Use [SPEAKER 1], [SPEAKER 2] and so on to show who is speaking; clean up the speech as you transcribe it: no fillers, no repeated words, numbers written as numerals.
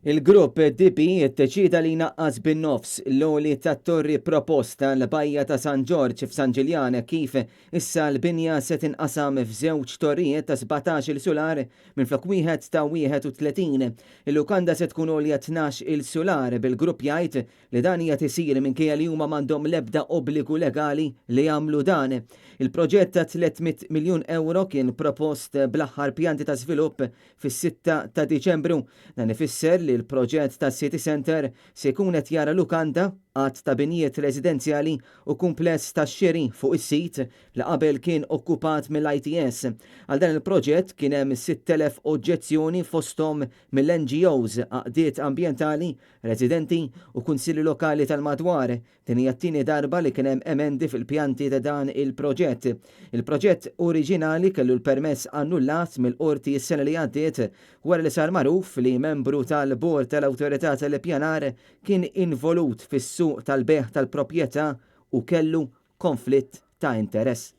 [SPEAKER 1] Il-grupp DP iddeċida li jnaqqas bin-nofs l-għoli tat-torri proposta l-bajja ta' San Ġorġ f'San Ġiljana kif issa l-binja se tinqasam f'żewġ torrijiet ta' 17 solar minflok wieħed ta' 31. Il-lukanda se tkun għolja 12 solar bil-grupp jgħid li dan hija tisir minkejja li huma m'għandhom l-ebda obbligu legali li jagħmlu dan. Il-proġett ta' 300 miljun euro kien propost bl-aħħar pjanti ta' żvilupp fis-6 ta' Diċembru. Dan ifisser li l-proġett ta' City Center se jkun qed jara lukanda għad ta' binijiet residenzjali u kumpless ta' xiri fuq is-sit li qabel kien okkupat mill-ITS. Għal dan il-proġett kien hemm 6,000 oġġezzjoni fosthom mill-NGOs, għaqdiet ambjentali, residenti u kunsilli lokali tal-madwar. Din hija t-tieni darba li kien hemm emendi fil-pjanti ta' dan il-proġett. Il-proġett oriġinali kellu l-permess annullat mill-qorti s-sena li għaddiet wara li sar magħruf li membru tal-bord tal-Awtorità tal-Ippjanar kien involut fis-suq tal-beħ tal-proprjetà u kellu konflitt ta' interess.